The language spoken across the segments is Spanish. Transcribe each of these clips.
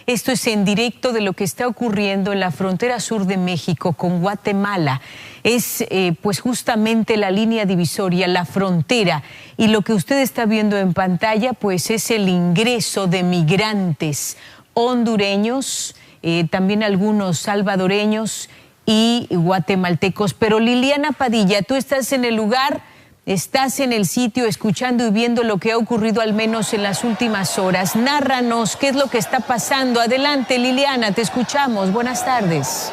Esto es en directo de lo que está ocurriendo en la frontera sur de México con Guatemala. Es pues justamente la línea divisoria, la frontera. Y lo que usted está viendo en pantalla pues es el ingreso de migrantes hondureños, también algunos salvadoreños y guatemaltecos. Pero Liliana Padilla, tú estás en el lugar, estás en el sitio escuchando y viendo lo que ha ocurrido al menos en las últimas horas. Nárranos qué es lo que está pasando. Adelante, Liliana, te escuchamos. Buenas tardes.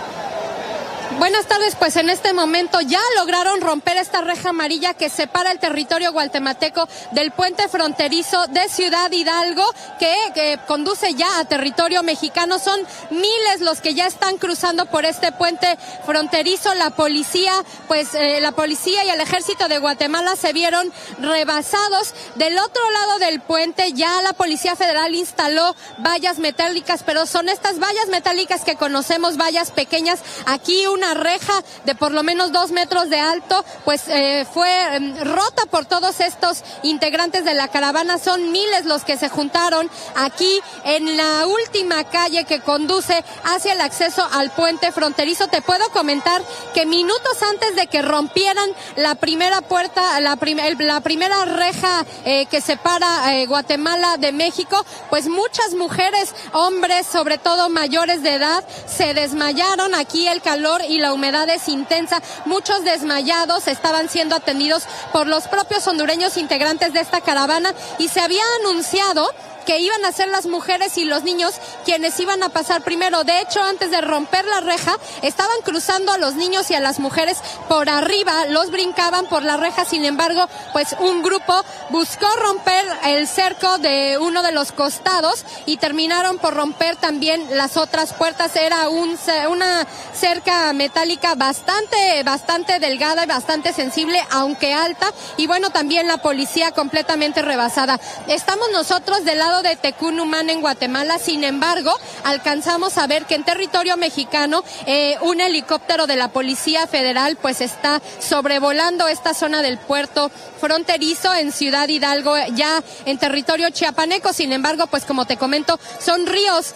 Buenas tardes, pues en este momento ya lograron romper esta reja amarilla que separa el territorio guatemalteco del puente fronterizo de Ciudad Hidalgo que conduce ya a territorio mexicano. Son miles los que ya están cruzando por este puente fronterizo. La policía y el ejército de Guatemala se vieron rebasados. Del otro lado del puente ya la Policía Federal instaló vallas metálicas, pero son estas vallas metálicas que conocemos, vallas pequeñas. Aquí una reja de por lo menos 2 metros de alto, pues fue rota por todos estos integrantes de la caravana. Son miles los que se juntaron aquí en la última calle que conduce hacia el acceso al puente fronterizo. Te puedo comentar que minutos antes de que rompieran la primera puerta, la primera reja que separa Guatemala de México, pues muchas mujeres, hombres, sobre todo mayores de edad, se desmayaron. Aquí el calor y la humedad es intensa, muchos desmayados estaban siendo atendidos por los propios hondureños integrantes de esta caravana, y se había anunciado que iban a ser las mujeres y los niños quienes iban a pasar primero. De hecho, antes de romper la reja, estaban cruzando a los niños y a las mujeres por arriba, los brincaban por la reja. Sin embargo, pues un grupo buscó romper el cerco de uno de los costados y terminaron por romper también las otras puertas. Era una cerca metálica bastante delgada y bastante sensible, aunque alta, y bueno, también la policía completamente rebasada. Estamos nosotros del lado de Tecunumán en Guatemala. Sin embargo, alcanzamos a ver que en territorio mexicano un helicóptero de la Policía Federal pues está sobrevolando esta zona del puerto fronterizo en Ciudad Hidalgo, ya en territorio chiapaneco. Sin embargo, pues como te comento, son ríos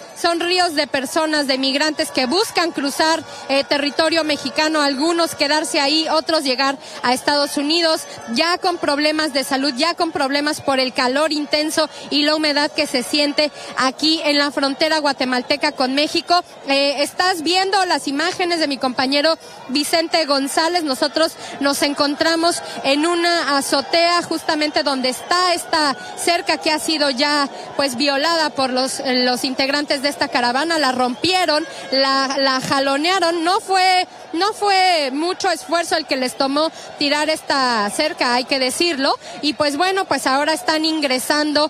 de personas, de migrantes que buscan cruzar territorio mexicano, algunos quedarse ahí, otros llegar a Estados Unidos, ya con problemas de salud, ya con problemas por el calor intenso y la humedad que se siente aquí en la frontera guatemalteca con México. Estás viendo las imágenes de mi compañero Vicente González. Nosotros nos encontramos en una azotea justamente donde está esta cerca que ha sido ya pues violada por los integrantes de esta caravana. La rompieron, la jalonearon. No fue mucho esfuerzo el que les tomó tirar esta cerca, hay que decirlo. Y pues bueno, pues ahora están ingresando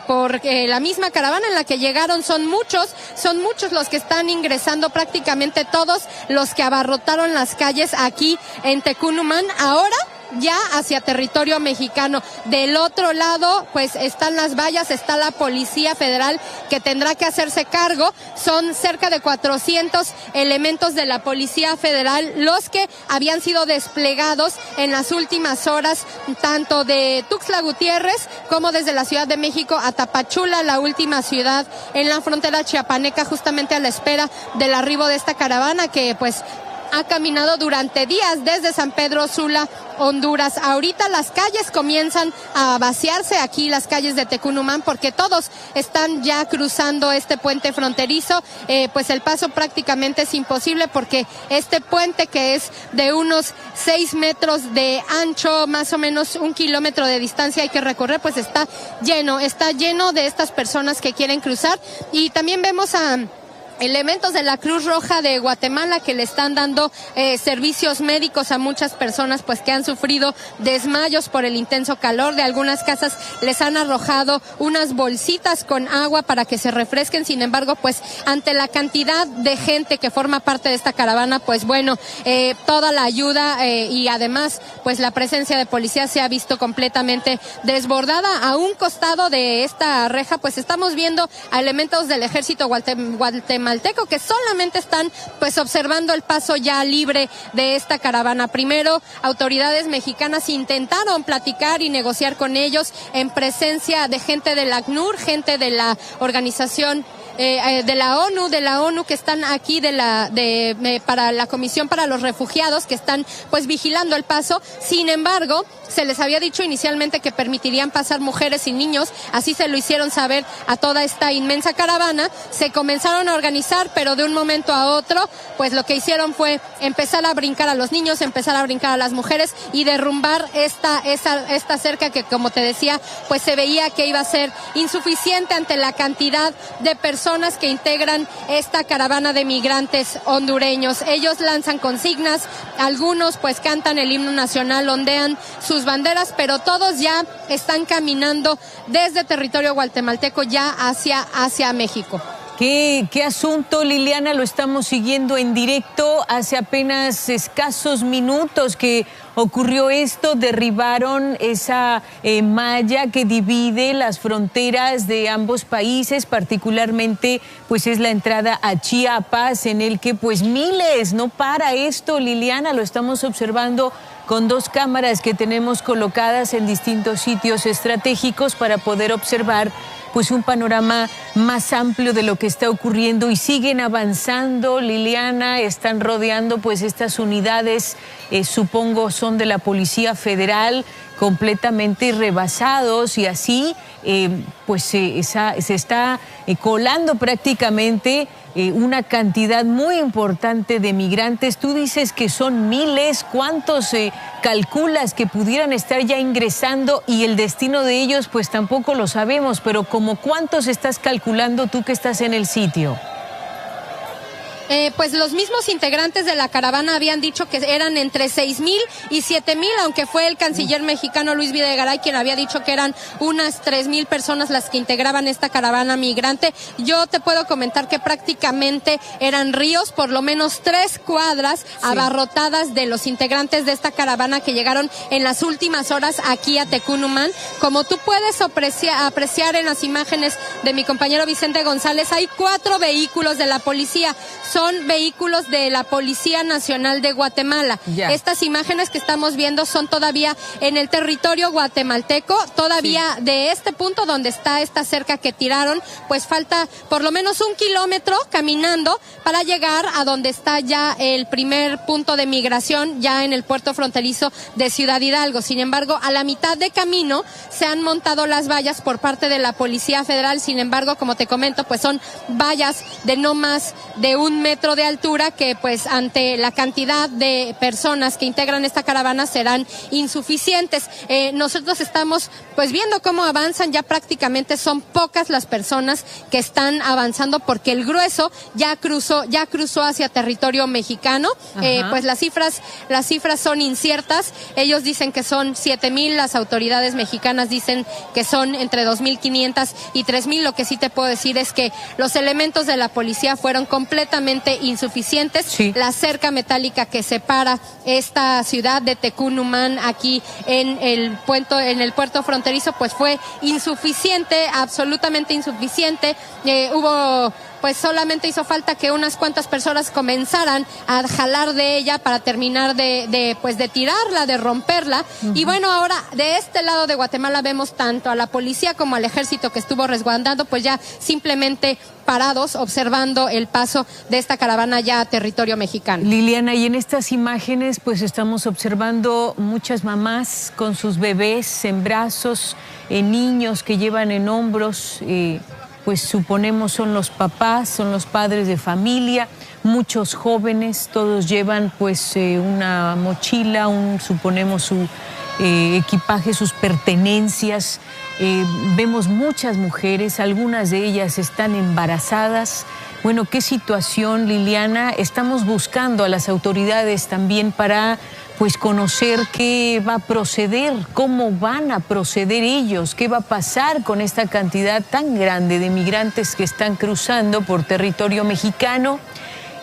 por la misma caravana en la que llegaron. Son muchos los que están ingresando, prácticamente todos los que abarrotaron las calles aquí en Tecunumán, ahora ya hacia territorio mexicano. Del otro lado, pues están las vallas, está la Policía Federal que tendrá que hacerse cargo. Son cerca de 400 elementos de la Policía Federal los que habían sido desplegados en las últimas horas, tanto de Tuxtla Gutiérrez como desde la Ciudad de México a Tapachula, la última ciudad en la frontera chiapaneca, justamente a la espera del arribo de esta caravana que pues ha caminado durante días desde San Pedro Sula, Honduras. Ahorita las calles comienzan a vaciarse, aquí las calles de Tecunumán, porque todos están ya cruzando este puente fronterizo. Pues el paso prácticamente es imposible porque este puente, que es de unos 6 metros de ancho, más o menos 1 kilómetro de distancia hay que recorrer, pues está lleno de estas personas que quieren cruzar. Y también vemos a elementos de la Cruz Roja de Guatemala que le están dando servicios médicos a muchas personas pues que han sufrido desmayos por el intenso calor. De algunas casas les han arrojado unas bolsitas con agua para que se refresquen. Sin embargo, pues ante la cantidad de gente que forma parte de esta caravana, pues bueno, toda la ayuda y además pues la presencia de policía se ha visto completamente desbordada. A un costado de esta reja pues estamos viendo a elementos del ejército guatemalteco guatemalteco, que solamente están pues observando el paso ya libre de esta caravana. Primero, autoridades mexicanas intentaron platicar y negociar con ellos en presencia de gente del ACNUR, gente de la organización de la ONU que están aquí para la Comisión para los Refugiados, que están pues vigilando el paso. Sin embargo, se les había dicho inicialmente que permitirían pasar mujeres y niños, así se lo hicieron saber a toda esta inmensa caravana. Se comenzaron a organizar, pero de un momento a otro, pues lo que hicieron fue empezar a brincar a los niños, empezar a brincar a las mujeres y derrumbar esta cerca que, como te decía, pues se veía que iba a ser insuficiente ante la cantidad de personas que integran esta caravana de migrantes hondureños. Ellos lanzan consignas, algunos pues cantan el himno nacional, ondean sus banderas, pero todos ya están caminando desde territorio guatemalteco ya hacia México. ¿Qué asunto, Liliana? Lo estamos siguiendo en directo. Hace apenas escasos minutos que ocurrió esto, derribaron esa malla que divide las fronteras de ambos países, particularmente pues es la entrada a Chiapas, en el que pues miles, no para esto, Liliana, lo estamos observando con 2 cámaras que tenemos colocadas en distintos sitios estratégicos para poder observar pues un panorama más amplio de lo que está ocurriendo, y siguen avanzando, Liliana, están rodeando pues estas unidades, supongo son de la Policía Federal, completamente rebasados, y así pues se está colando prácticamente una cantidad muy importante de migrantes. Tú dices que son miles, ¿cuántos calculas que pudieran estar ya ingresando? Y el destino de ellos pues tampoco lo sabemos, pero ¿como cuántos estás calculando tú que estás en el sitio? Pues los mismos integrantes de la caravana habían dicho que eran entre 6,000 y 7,000, aunque fue el canciller mexicano Luis Videgaray quien había dicho que eran unas 3,000 personas las que integraban esta caravana migrante. Yo te puedo comentar que prácticamente eran ríos, por lo menos 3 cuadras abarrotadas de los integrantes de esta caravana que llegaron en las últimas horas aquí a Tecunumán. Como tú puedes apreciar en las imágenes de mi compañero Vicente González, hay 4 vehículos de la policía. Son vehículos de la Policía Nacional de Guatemala. Estas imágenes que estamos viendo son todavía en el territorio guatemalteco, todavía de este punto donde está esta cerca que tiraron, pues falta por lo menos 1 kilómetro caminando para llegar a donde está ya el primer punto de migración, ya en el puerto fronterizo de Ciudad Hidalgo. Sin embargo, a la mitad de camino se han montado las vallas por parte de la Policía Federal. Sin embargo, como te comento, pues son vallas de no más de 1 metro de altura que pues ante la cantidad de personas que integran esta caravana serán insuficientes. Nosotros estamos pues viendo cómo avanzan, ya prácticamente son pocas las personas que están avanzando porque el grueso ya cruzó hacia territorio mexicano. Pues las cifras son inciertas. Ellos dicen que son 7,000, las autoridades mexicanas dicen que son entre 2,500 y 3,000. Lo que sí te puedo decir es que los elementos de la policía fueron completamente insuficientes. La cerca metálica que separa esta ciudad de Tecunumán aquí en el puerto fronterizo pues fue insuficiente, absolutamente insuficiente. Pues solamente hizo falta que unas cuantas personas comenzaran a jalar de ella para terminar de tirarla, de romperla. Y bueno, ahora de este lado de Guatemala vemos tanto a la policía como al ejército que estuvo resguardando, pues ya simplemente parados observando el paso de esta caravana ya a territorio mexicano. Liliana, y en estas imágenes pues estamos observando muchas mamás con sus bebés en brazos, niños que llevan en hombros, pues suponemos son los papás, son los padres de familia, muchos jóvenes, todos llevan pues una mochila, suponemos su equipaje, sus pertenencias. Vemos muchas mujeres, algunas de ellas están embarazadas. Bueno, qué situación, Liliana. Estamos buscando a las autoridades también para pues conocer qué va a proceder, cómo van a proceder ellos, qué va a pasar con esta cantidad tan grande de migrantes que están cruzando por territorio mexicano.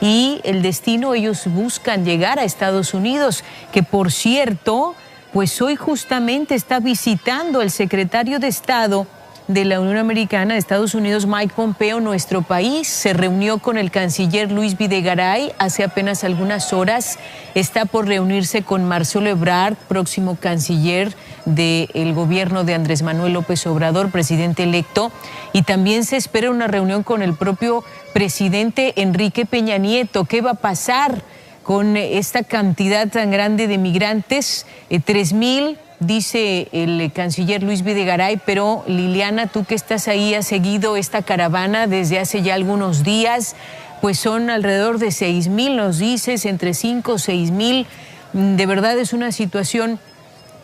Y el destino, ellos buscan llegar a Estados Unidos, que por cierto, pues hoy justamente está visitando el secretario de Estado de la Unión Americana de Estados Unidos, Mike Pompeo, nuestro país se reunió con el canciller Luis Videgaray hace apenas algunas horas. Está por reunirse con Marcelo Ebrard, próximo canciller del gobierno de Andrés Manuel López Obrador, presidente electo, y también se espera una reunión con el propio presidente Enrique Peña Nieto. ¿Qué va a pasar con esta cantidad tan grande de migrantes? 3,000, dice el canciller Luis Videgaray, pero Liliana, tú que estás ahí, has seguido esta caravana desde hace ya algunos días, pues son alrededor de 6,000, nos dices, entre 5 o 6,000. De verdad es una situación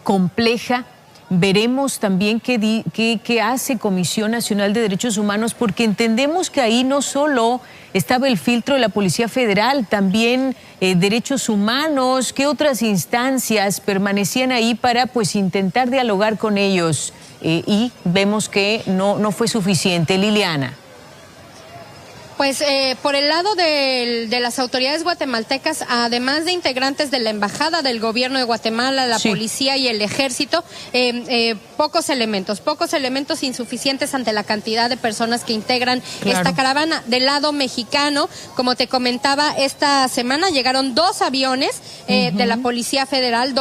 compleja. Veremos también qué hace Comisión Nacional de Derechos Humanos, porque entendemos que ahí no solo estaba el filtro de la Policía Federal, también derechos humanos. ¿Qué otras instancias permanecían ahí para pues intentar dialogar con ellos? Y vemos que no fue suficiente. Liliana. Pues por el lado de las autoridades guatemaltecas, además de integrantes de la Embajada del Gobierno de Guatemala, la Policía y el Ejército, pocos elementos insuficientes ante la cantidad de personas que integran esta caravana. Del lado mexicano, como te comentaba, esta semana llegaron 2 aviones de la Policía Federal,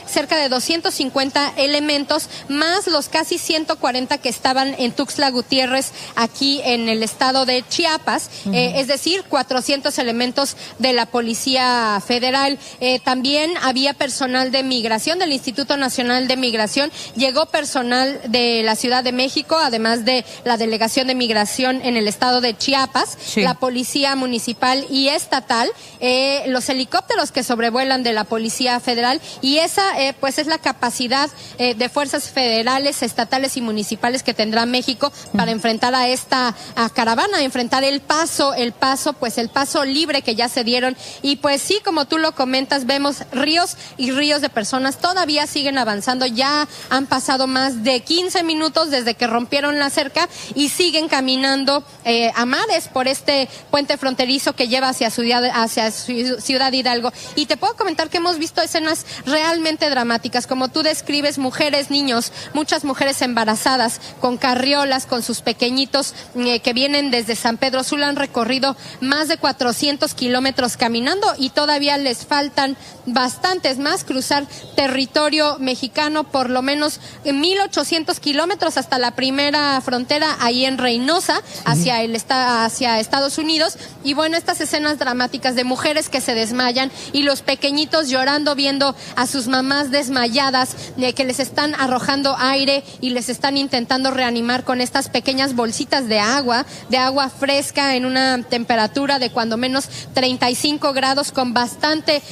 cerca de 250 elementos, más los casi 140 que estaban en Tuxtla Gutiérrez, aquí en el estado de Chiapas, es decir, 400 elementos de la Policía Federal. También había personal de migración, del Instituto Nacional de Migración, llegó personal de la Ciudad de México, además de la Delegación de Migración en el estado de Chiapas, la Policía Municipal y Estatal, los helicópteros que sobrevuelan de la Policía Federal, y esa pues es la capacidad de fuerzas federales, estatales y municipales que tendrá México para enfrentar a esta caravana, enfrentar el paso libre que ya se dieron. Y pues sí, como tú lo comentas, vemos ríos y ríos de personas, todavía siguen avanzando, ya han pasado más de 15 minutos desde que rompieron la cerca y siguen caminando a mares por este puente fronterizo que lleva hacia Ciudad Hidalgo. Y te puedo comentar que hemos visto escenas realmente dramáticas, como tú describes, mujeres, niños, muchas mujeres embarazadas con carriolas, con sus pequeñitos que vienen desde San Pedro Sula, han recorrido más de 400 kilómetros caminando y todavía les faltan bastantes más, cruzar territorio mexicano, por lo menos 1,800 kilómetros hasta la primera frontera ahí en Reynosa, hacia Estados Unidos. Y bueno, estas escenas dramáticas de mujeres que se desmayan y los pequeñitos llorando, viendo a sus mamás desmayadas, que les están arrojando aire y les están intentando reanimar con estas pequeñas bolsitas de agua fresca en una temperatura de cuando menos 35 grados, con bastante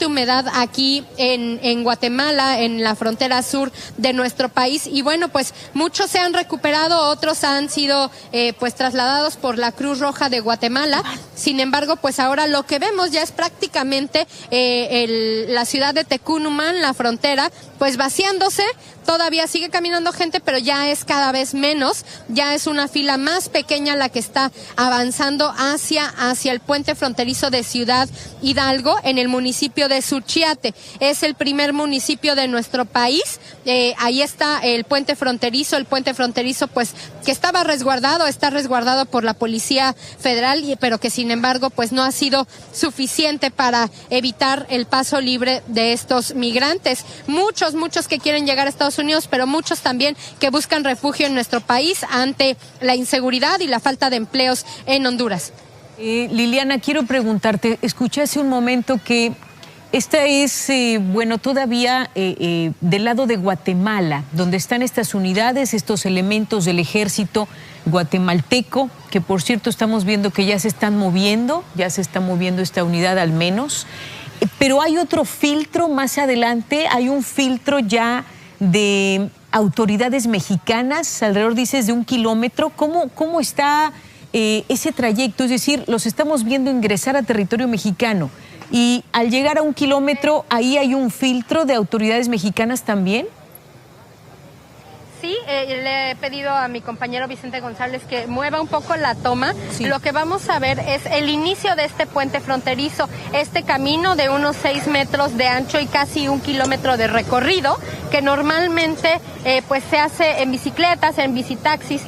humedad aquí en Guatemala, en la frontera sur de nuestro país. Y bueno, pues muchos se han recuperado, otros han sido pues trasladados por la Cruz Roja de Guatemala. Sin embargo, pues ahora lo que vemos ya es prácticamente la ciudad de Tecunumán, la frontera, pues vaciándose. Todavía sigue caminando gente, pero ya es cada vez menos, ya es una fila más pequeña la que está avanzando hacia el puente fronterizo de Ciudad Hidalgo, en el municipio de Suchiate. Es el primer municipio de nuestro país. Ahí está el puente fronterizo pues que está resguardado por la Policía Federal, pero que sin embargo pues no ha sido suficiente para evitar el paso libre de estos migrantes. Muchos que quieren llegar a Estados Unidos, pero muchos también que buscan refugio en nuestro país ante la inseguridad y la falta de empleos en Honduras. Liliana, quiero preguntarte, escuché hace un momento que esta es, todavía del lado de Guatemala, donde están estas unidades, estos elementos del ejército guatemalteco, que por cierto estamos viendo que ya se está moviendo esta unidad al menos, pero hay otro filtro más adelante, hay un filtro ya de autoridades mexicanas, alrededor, dices, de 1 kilómetro. ¿Cómo está ese trayecto? Es decir, los estamos viendo ingresar a territorio mexicano y al llegar a 1 kilómetro, ¿ahí hay un filtro de autoridades mexicanas también? Sí, le he pedido a mi compañero Vicente González que mueva un poco la toma. Sí. Lo que vamos a ver es el inicio de este puente fronterizo, este camino de unos 6 metros de ancho y casi 1 kilómetro de recorrido, que normalmente pues se hace en bicicletas, en bicitaxis,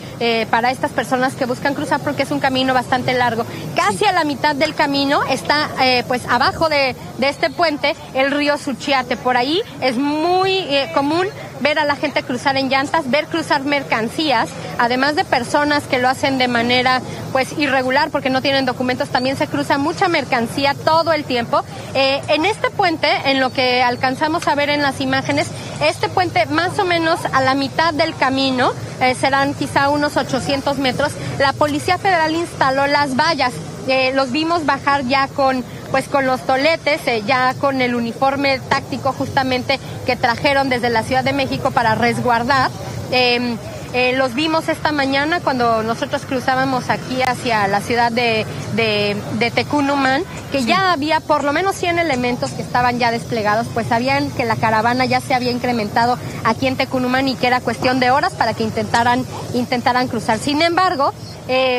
para estas personas que buscan cruzar, porque es un camino bastante largo. Casi a la mitad del camino está pues abajo de este puente el río Suchiate. Por ahí es muy común ver a la gente cruzar en llantas, ver cruzar mercancías, además de personas que lo hacen de manera pues irregular porque no tienen documentos. También se cruza mucha mercancía todo el tiempo. En este puente, en lo que alcanzamos a ver en las imágenes, este puente más o menos a la mitad del camino, serán quizá unos 800 metros, la Policía Federal instaló las vallas. Los vimos bajar ya con los toletes, ya con el uniforme táctico justamente que trajeron desde la Ciudad de México para resguardar. Los vimos esta mañana cuando nosotros cruzábamos aquí hacia la ciudad de Tecunumán, que sí, ya había por lo menos 100 elementos que estaban ya desplegados, pues sabían que la caravana ya se había incrementado aquí en Tecunumán y que era cuestión de horas para que intentaran cruzar. Sin embargo,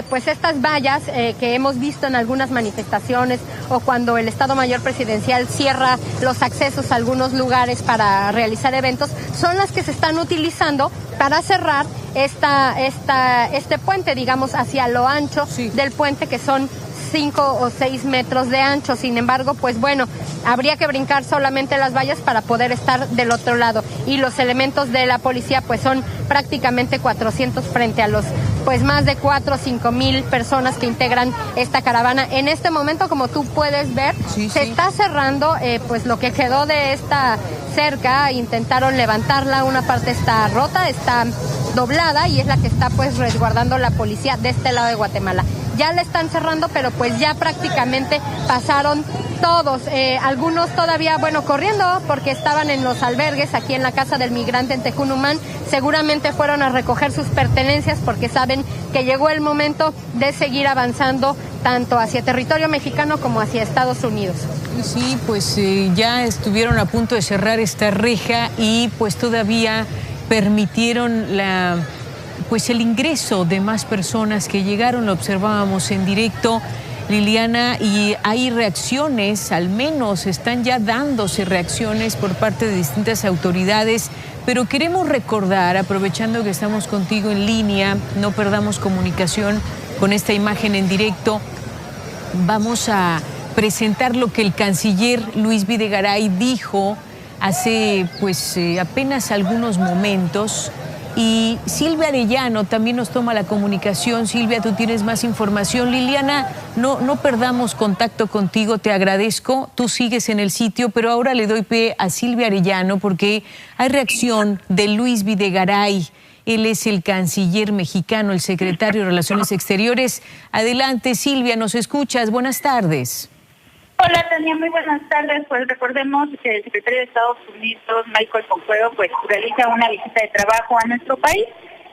pues estas vallas que hemos visto en algunas manifestaciones o cuando el Estado Mayor Presidencial cierra los accesos a algunos lugares para realizar eventos, son las que se están utilizando para cerrar este puente, digamos, hacia lo ancho del puente, que son 5 o 6 metros de ancho. Sin embargo, pues bueno, habría que brincar solamente las vallas para poder estar del otro lado. Y los elementos de la policía pues son prácticamente 400 frente a los pues más de 4 o 5 mil personas que integran esta caravana. En este momento, como tú puedes ver, se está cerrando pues lo que quedó de esta cerca. Intentaron levantarla, una parte está rota, está doblada y es la que está pues resguardando la policía de este lado de Guatemala. Ya la están cerrando, pero pues ya prácticamente pasaron todos, algunos todavía, corriendo porque estaban en los albergues aquí en la Casa del Migrante en Tecunumán. Seguramente fueron a recoger sus pertenencias porque saben que llegó el momento de seguir avanzando tanto hacia territorio mexicano como hacia Estados Unidos. Sí, pues ya estuvieron a punto de cerrar esta reja y pues todavía permitieron el ingreso de más personas que llegaron. Lo observábamos en directo, Liliana, y hay reacciones, al menos están ya dándose reacciones por parte de distintas autoridades, pero queremos recordar, aprovechando que estamos contigo en línea, no perdamos comunicación con esta imagen en directo. Vamos a presentar lo que el canciller Luis Videgaray dijo hace apenas algunos momentos. Y Silvia Arellano también nos toma la comunicación. Silvia, tú tienes más información. Liliana, no perdamos contacto contigo, te agradezco. Tú sigues en el sitio, pero ahora le doy pie a Silvia Arellano porque hay reacción de Luis Videgaray. Él es el canciller mexicano, el secretario de Relaciones Exteriores. Adelante, Silvia, ¿nos escuchas? Buenas tardes. Hola, Tania, muy buenas tardes. Pues recordemos que el secretario de Estados Unidos, Michael Pompeo, realiza una visita de trabajo a nuestro país.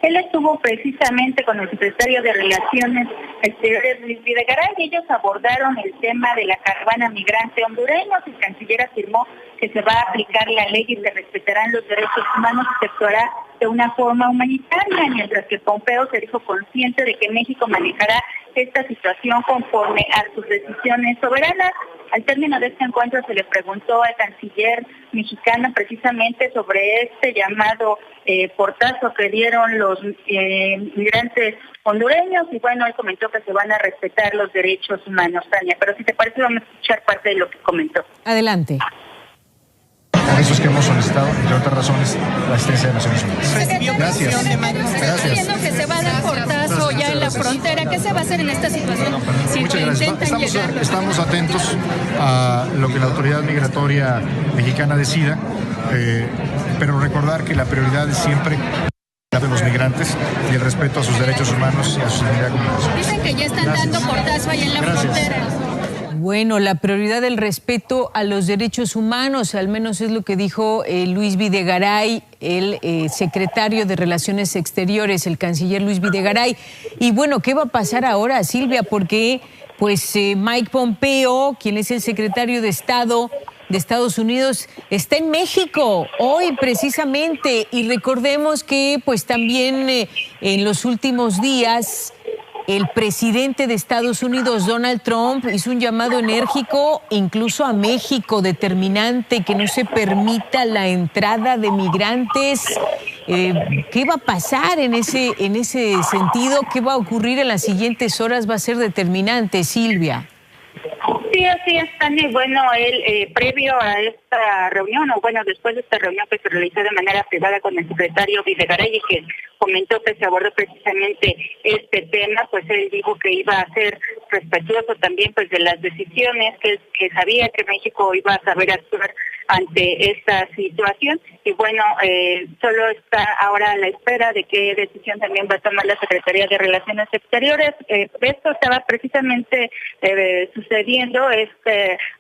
Él estuvo precisamente con el secretario de Relaciones Exteriores, Luis Videgaray, y ellos abordaron el tema de la caravana migrante hondureña. El canciller afirmó que se va a aplicar la ley y se respetarán los derechos humanos y se actuará de una forma humanitaria, mientras que Pompeo se dijo consciente de que México manejará esta situación conforme a sus decisiones soberanas. Al término de este encuentro se le preguntó al canciller mexicano precisamente sobre este llamado portazo que dieron los migrantes hondureños, y él comentó que se van a respetar los derechos humanos, Tania. Pero si te parece, vamos a escuchar parte de lo que comentó. Adelante. Por eso es que hemos solicitado, entre otras razones, la asistencia de Naciones Unidas. Gracias. Está diciendo que se va a dar portazo ya en la frontera. ¿Qué se va a hacer en esta situación? Muchas gracias. Estamos atentos a lo que la autoridad migratoria mexicana decida, pero recordar que la prioridad es siempre de los migrantes y el respeto a sus derechos humanos y a su dignidad como personas. Dicen que ya están dando portazo ahí en la frontera. Bueno, la prioridad del respeto a los derechos humanos, al menos es lo que dijo Luis Videgaray, el secretario de Relaciones Exteriores, el canciller Luis Videgaray. Y bueno, ¿qué va a pasar ahora, Silvia? Porque Mike Pompeo, quien es el secretario de Estado de Estados Unidos está en México hoy precisamente, y recordemos que pues también en los últimos días el presidente de Estados Unidos, Donald Trump, hizo un llamado enérgico incluso a México, determinante, que no se permita la entrada de migrantes. ¿Qué va a pasar en ese sentido? ¿Qué va a ocurrir en las siguientes horas? Va a ser determinante, Silvia. Sí, así es, Tania. Bueno, él, previo a esta reunión, o bueno, después de esta reunión que se realizó de manera privada con el secretario Videgaray, que comentó que se abordó precisamente este tema, pues él dijo que iba a ser respetuoso también pues de las decisiones, que sabía que México iba a saber actuar ante esta situación, y bueno, solo está ahora a la espera de qué decisión también va a tomar la Secretaría de Relaciones Exteriores. Esto estaba precisamente sucediendo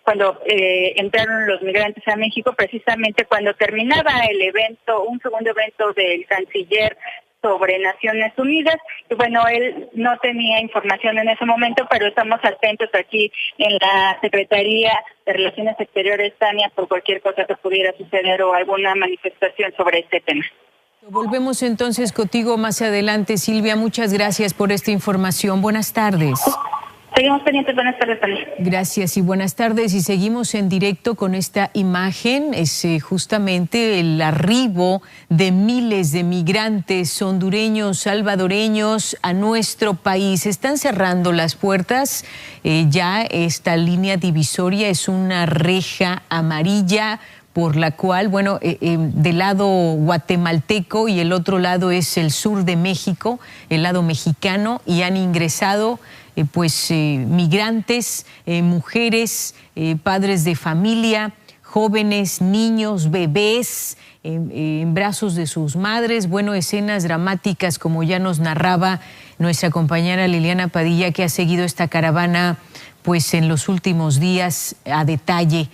cuando entraron los migrantes a México, precisamente cuando terminaba el evento, un segundo evento del canciller sobre Naciones Unidas, y bueno, él no tenía información en ese momento, pero estamos atentos aquí en la Secretaría de Relaciones Exteriores, Tania, por cualquier cosa que pudiera suceder o alguna manifestación sobre este tema. Volvemos entonces contigo más adelante, Silvia. Muchas gracias por esta información. Buenas tardes. Seguimos pendientes. Buenas tardes, Tania. Gracias y buenas tardes. Y seguimos en directo con esta imagen. Es justamente el arribo de miles de migrantes hondureños, salvadoreños a nuestro país. Están cerrando las puertas. Ya esta línea divisoria es una reja amarilla por la cual, bueno, del lado guatemalteco y el otro lado es el sur de México, el lado mexicano, y han ingresado migrantes, mujeres, padres de familia, jóvenes, niños, bebés, en brazos de sus madres. Bueno, escenas dramáticas como ya nos narraba nuestra compañera Liliana Padilla, que ha seguido esta caravana pues en los últimos días a detalle.